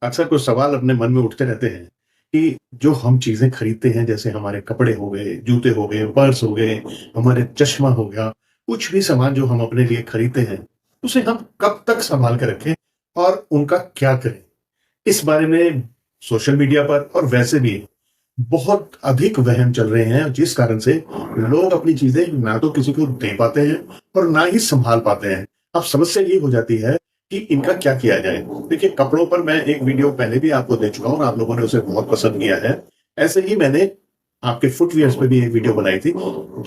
अक्सर कुछ सवाल अपने मन में उठते रहते हैं कि जो हम चीज़ें खरीदते हैं, जैसे हमारे कपड़े हो गए, जूते हो गए, पर्स हो गए, हमारे चश्मा हो गया, कुछ भी सामान जो हम अपने लिए खरीदते हैं, उसे हम कब तक सँभाल के रखें और उनका क्या करें? इस बारे में सोशल मीडिया पर और वैसे भी बहुत अधिक वहम चल रहे हैं, जिस कारण से लोग अपनी चीज़ें ना तो किसी को दे पाते हैं और ना ही सँभाल पाते हैं। अब समस्या ये हो जाती है कि इनका क्या किया जाए? देखिए, कपड़ों पर मैं एक वीडियो पहले भी आपको दे चुका हूँ और आप लोगों ने उसे बहुत पसंद किया है। ऐसे ही मैंने आपके फुटवियर्स पे भी एक वीडियो बनाई थी,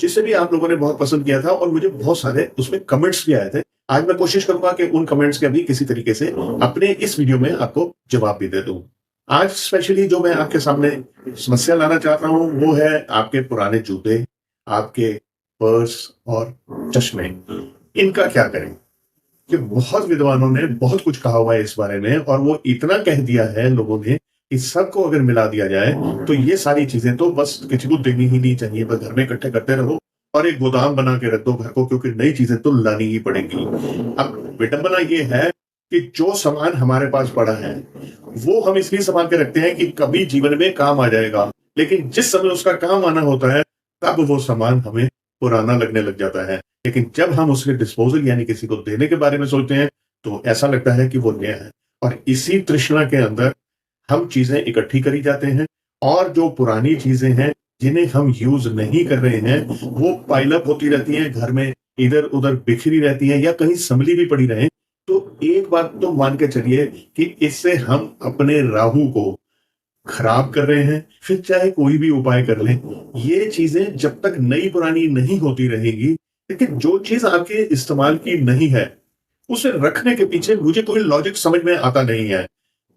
जिसे भी आप लोगों ने बहुत पसंद किया था और मुझे बहुत सारे उसमें कमेंट्स भी आए थे। आज मैं कोशिश करूँगा कि उन कमेंट्स का भी किसी तरीके से अपने इस वीडियो में आपको जवाब भी दे दूँ। आज स्पेशली जो मैं आपके सामने समस्या लाना चाह रहा हूँ, वो है आपके पुराने जूते, आपके पर्स और चश्मे। इनका क्या करें? कि बहुत विद्वानों ने बहुत कुछ कहा हुआ है इस बारे में और वो इतना कह दिया है लोगों ने कि सबको अगर मिला दिया जाए तो ये सारी चीजें तो बस किसी को देनी ही नहीं चाहिए, बस घर में इकट्ठे करते रहो और एक गोदाम बना के रख दो घर को, क्योंकि नई चीजें तो लानी ही पड़ेंगी। अब विडंबना ये है कि जो सामान हमारे पास पड़ा है वो हम इसलिए संभाल के रखते हैं कि कभी जीवन में काम आ जाएगा, लेकिन जिस समय उसका काम आना होता है तब वो सामान हमें पुराना लगने लग जाता है। लेकिन जब हम उसके डिस्पोजल यानी किसी को देने के बारे में सोचते हैं तो ऐसा लगता है कि वो नया है। और इसी तृष्णा के अंदर हम चीजें इकट्ठी करी जाते हैं और जो पुरानी चीजें हैं जिन्हें हम यूज नहीं कर रहे हैं वो पाइल अप होती रहती हैं घर में, इधर उधर बिखरी रहती हैं या कहीं संभली भी पड़ी रहे। तो एक बात तो मान के चलिए कि इससे हम अपने राहु को खराब कर रहे हैं, फिर चाहे कोई भी उपाय कर लें। ये चीजें जब तक नई पुरानी नहीं होती रहेंगी, लेकिन जो चीज आपके इस्तेमाल की नहीं है उसे रखने के पीछे मुझे कोई लॉजिक समझ में आता नहीं है।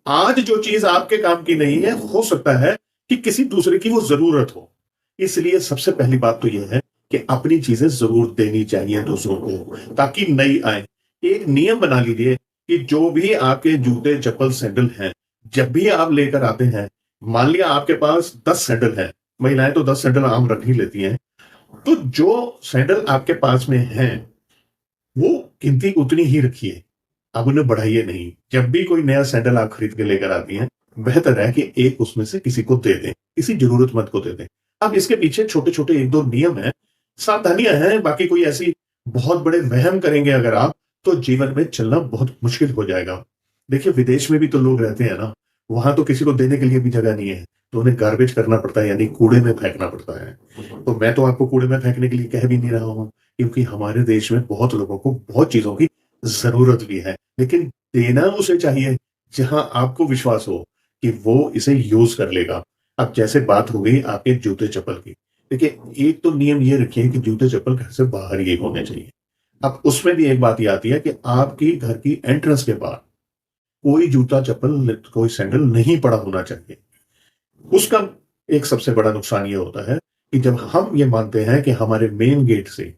आज जो चीज आपके काम की नहीं है, हो सकता है कि किसी दूसरे की वो जरूरत हो। इसलिए सबसे पहली बात तो यह है कि अपनी चीजें जरूर देनी चाहिए दूसरों को, ताकि नई आए। एक नियम बना लीजिए कि जो भी आपके जूते चप्पल सैंडल हैं, जब भी आप लेकर आते हैं, मान लिया आपके पास 10 सैंडल हैं, महिलाएं तो 10 सैंडल आम रख ही लेती हैं, तो जो सैंडल आपके पास में हैं वो गिनती उतनी ही रखिए, आप उन्हें बढ़ाइए नहीं। जब भी कोई नया सैंडल आप खरीद के लेकर आती हैं, बेहतर है कि एक उसमें से किसी को दे दें, किसी जरूरतमंद को दे दें। अब इसके पीछे छोटे-छोटे 1-2 नियम हैं, सावधानियाँ हैं, बाकी कोई ऐसी बहुत बड़े वहम करेंगे अगर आप, तो जीवन में चलना बहुत मुश्किल हो जाएगा। देखिए, विदेश में भी तो लोग रहते हैं ना, वहाँ तो किसी को देने के लिए भी जगह नहीं है, तो उन्हें गार्बेज करना पड़ता है, यानी कूड़े में फेंकना पड़ता है। तो मैं तो आपको कूड़े में फेंकने के लिए कह भी नहीं रहा हूँ, क्योंकि हमारे देश में बहुत लोगों को बहुत चीज़ों की ज़रूरत भी है, लेकिन देना उसे चाहिए जहाँ आपको विश्वास हो कि वो इसे यूज़ कर लेगा। अब जैसे बात हो गई आपके जूते-चप्पल की, देखिए, एक तो नियम ये रखिए कि जूते-चप्पल घर से बाहर ही होने चाहिए। अब उसमें भी एक बात ये आती है कि आपकी घर की एंट्रेंस के बाहर कोई जूता-चप्पल, कोई सैंडल नहीं पड़ा होना चाहिए। उसका एक सबसे बड़ा नुकसान ये होता है कि जब हम ये मानते हैं कि हमारे मेन गेट से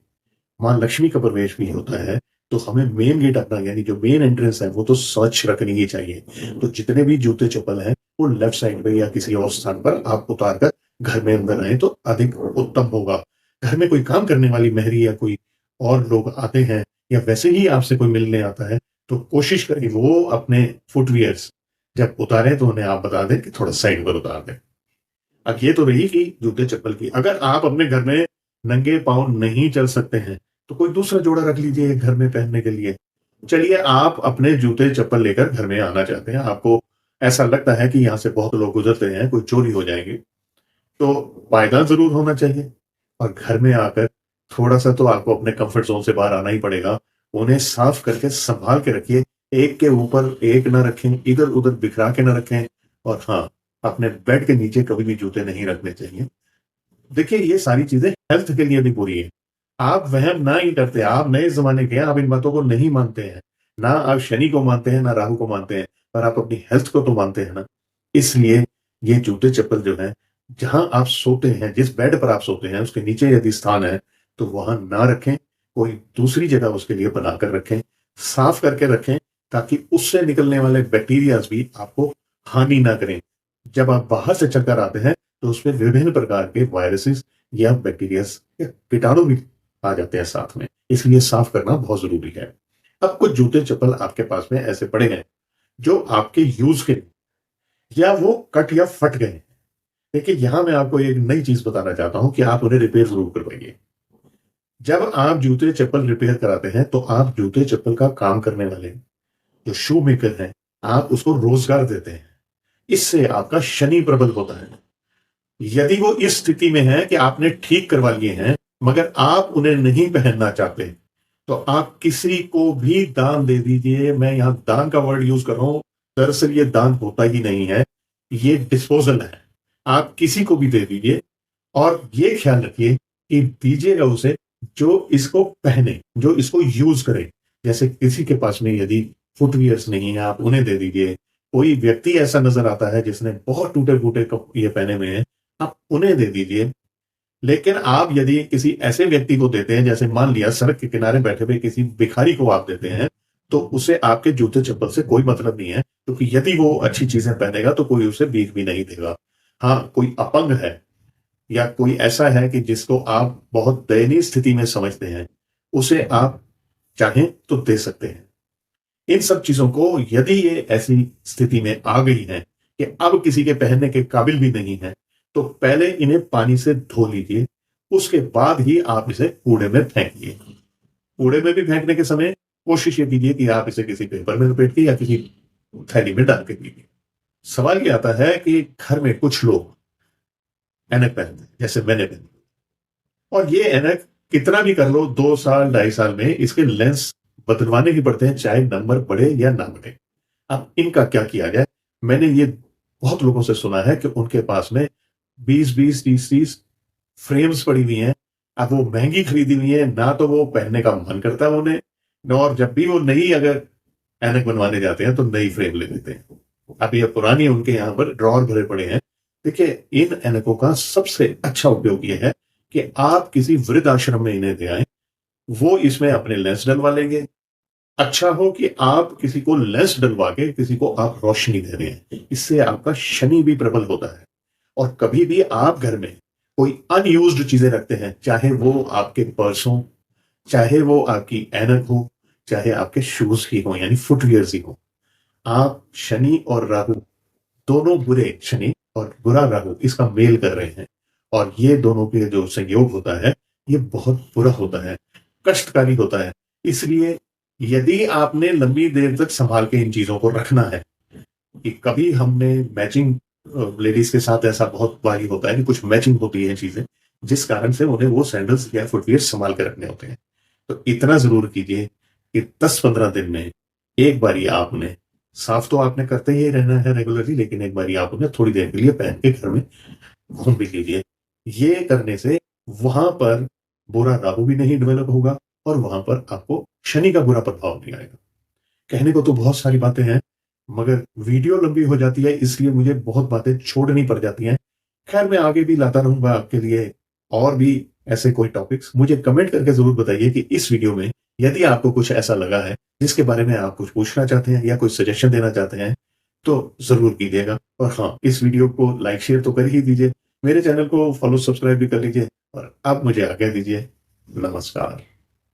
माँ लक्ष्मी का प्रवेश भी होता है, तो हमें मेन गेट अपना यानी जो मेन एंट्रेंस है, वो तो स्वच्छ रखनी ही चाहिए। तो जितने भी जूते-चप्पल हैं, वो लेफ्ट साइड पे या किसी और स्थान पर आप उतार कर घर में अंदर आएँ तो अधिक उत्तम होगा। घर में कोई काम करने वाली महिला या कोई और लोग आते हैं या वैसे ही आपसे कोई मिलने आता है, तो कोशिश करें वो अपने फुटवियर्स जब उतारें तो उन्हें आप बता दें कि थोड़ा साइड पर उतार दें। अब ये तो रही कि जूते-चप्पल की। अगर आप अपने घर में नंगे पाँव नहीं चल सकते हैं, तो कोई दूसरा जोड़ा रख लीजिए घर में पहनने के लिए। चलिए, आप अपने जूते-चप्पल लेकर घर में आना चाहते हैं, आपको ऐसा लगता है कि यहाँ से बहुत लोग गुज़रते हैं, कोई चोरी हो जाएँगी, तो पायदान ज़रूर होना चाहिए और घर में आकर थोड़ा-सा तो आपको अपने कम्फ़र्ट ज़ोन से बाहर आना ही पड़ेगा। उन्हें साफ़ करके सँभाल के रखिए, एक के ऊपर एक ना रखें, इधर-उधर बिखरा के ना रखें और हाँ, अपने बेड के नीचे कभी भी जूते नहीं रखने चाहिए। देखिए, ये सारी चीज़ें हेल्थ के लिए भी बुरी है। आप वहम ना ही करते, आप नए ज़माने के हैं, आप इन बातों को नहीं मानते हैं। ना आप शनि को मानते हैं, ना राहु को मानते हैं, पर आप अपनी हेल्थ को तो मानते हैं ना। इसलिए ये जूते-चप्पल जो हैं, जहाँ आप सोते हैं, जिस बेड पर आप सोते हैं, उसके नीचे यदि स्थान है, तो वहाँ ना रखें, कोई दूसरी जगह उसके लिए बनाकर रखें, साफ़ करके रखें, ताकि उससे निकलने वाले बैक्टीरियाज़ भी आपको हानि ना करें। जब आप बाहर से चलकर आते हैं, तो उसमें विभिन्न प्रकार के वायरसेस या बैक्टीरियाज या कीटाणु भी आ जाते हैं साथ में, इसलिए साफ करना बहुत जरूरी है। अब कुछ जूते चप्पल आपके पास में ऐसे पड़े हैं जो आपके यूज के या वो कट या फट गए। देखिए यहां मैं आपको एक नई चीज बताना चाहता हूं कि आप उन्हें रिपेयर जरूर करवाइए। जब आप जूते चप्पल रिपेयर कराते हैं तो आप जूते चप्पल का काम करने वाले जो शू मेकर हैं, आप उसको रोजगार देते हैं। इससे आपका शनि प्रबल होता है। यदि वो इस स्थिति में है कि आपने ठीक करवा लिए हैं मगर आप उन्हें नहीं पहनना चाहते, तो आप किसी को भी दान दे दीजिए। मैं यहां दान का वर्ड यूज कर रहा हूं, दरअसल ये दान होता ही नहीं है, ये डिस्पोजल है। आप किसी को भी दे दीजिए और ये ख्याल रखिए कि दीजिएगा उसे जो इसको पहने, जो इसको यूज करे। जैसे किसी के पास में यदि फुटवियर्स नहीं है, आप उन्हें दे दीजिए। कोई व्यक्ति ऐसा नजर आता है जिसने बहुत टूटे फूटे ये पहने हुए हैं, आप उन्हें दे दीजिए। लेकिन आप यदि किसी ऐसे व्यक्ति को देते हैं, जैसे मान लिया सड़क के किनारे बैठे हुए किसी भिखारी को आप देते हैं, तो उसे आपके जूते चप्पल से कोई मतलब नहीं है, क्योंकि यदि वो अच्छी चीजें पहनेगा तो कोई उसे भीख भी नहीं देगा। हाँ, कोई अपंग है या कोई ऐसा है कि जिसको आप बहुत दयनीय स्थिति में समझते हैं, उसे आप चाहें तो दे सकते हैं। इन सब चीजों को यदि ये ऐसी स्थिति में आ गई है कि अब किसी के पहनने के काबिल भी नहीं है, तो पहले इन्हें पानी से धो लीजिए। उसके बाद ही आप इसे कूड़े में फेंकिए। कूड़े में भी फेंकने के समय कोशिश ये कीजिए कि आप इसे किसी पेपर में लपेट के या किसी थैली में डाल के दीजिए। सवाल ये आता है कि घर में कुछ लोग ऐनक पहनते हैं, जैसे मैंने पहनी, और ये ऐनक कितना भी कर लो, 2 साल 2.5 साल में इसके लेंस बदलवाने ही पड़ते हैं, चाहे नंबर बढ़े या ना बढ़े। अब इनका क्या किया जाए? मैंने ये बहुत लोगों से सुना है कि उनके पास में 20-20, 30-30 फ्रेम्स पड़ी हुई हैं। अब वो महंगी खरीदी हुई है, ना तो वो पहनने का मन करता है उन्हें, और जब भी वो नई अगर ऐनक बनवाने जाते हैं तो नई फ्रेम ले लेते हैं। अब ये पुरानी उनके यहाँ पर ड्रॉर भरे पड़े हैं। देखिए, इन ऐनकों का सबसे अच्छा उपयोग ये है कि आप किसी वृद्ध आश्रम में इन्हें दे आए, वो इसमें अपने लेंस डलवा लेंगे। अच्छा हो कि आप किसी को लेंस डलवा के किसी को आप रोशनी दे रहे हैं, इससे आपका शनि भी प्रबल होता है। और कभी भी आप घर में कोई अनयूज्ड चीजें रखते हैं, चाहे वो आपके पर्स हो, चाहे वो आपकी ऐनक हो, चाहे आपके शूज ही हो, यानी फुटवियर्स ही हो, आप शनि और राहु दोनों बुरे, शनि और बुरा राहु इसका मेल कर रहे हैं, और ये दोनों के जो संयोग होता है ये बहुत बुरा होता है, कष्टकारी होता है। इसलिए यदि आपने लंबी देर तक संभाल के इन चीजों को रखना है, कि कभी हमने मैचिंग, लेडीज के साथ ऐसा बहुत बारी होता है कि कुछ मैचिंग होती है चीजें, जिस कारण से उन्हें वो सैंडल्स या फुटवियर संभाल के रखने होते हैं। तो इतना जरूर कीजिए कि 10-15 दिन में एक बारी आपने, साफ तो आपने करते ही रहना है रेगुलरली, लेकिन एक बारी आप उन्हें थोड़ी देर के लिए पहन के घर में घूम भी लीजिए। ये करने से वहां पर बुरा राहु भी नहीं डेवलप होगा और वहां पर आपको शनि का बुरा प्रभाव नहीं आएगा। कहने को तो बहुत सारी बातें हैं, मगर वीडियो लंबी हो जाती है, इसलिए मुझे बहुत बातें छोड़नी पड़ जाती हैं। खैर, मैं आगे भी लाता रहूंगा आपके लिए और भी ऐसे कोई टॉपिक्स। मुझे कमेंट करके जरूर बताइए कि इस वीडियो में यदि आपको कुछ ऐसा लगा है जिसके बारे में आप कुछ पूछना चाहते हैं या कोई सजेशन देना चाहते हैं, तो जरूर कीजिएगा। और हाँ, इस वीडियो को लाइक शेयर तो कर ही दीजिए, मेरे चैनल को फॉलो सब्सक्राइब भी कर लीजिए, और अब मुझे आज्ञा दीजिए। नमस्कार।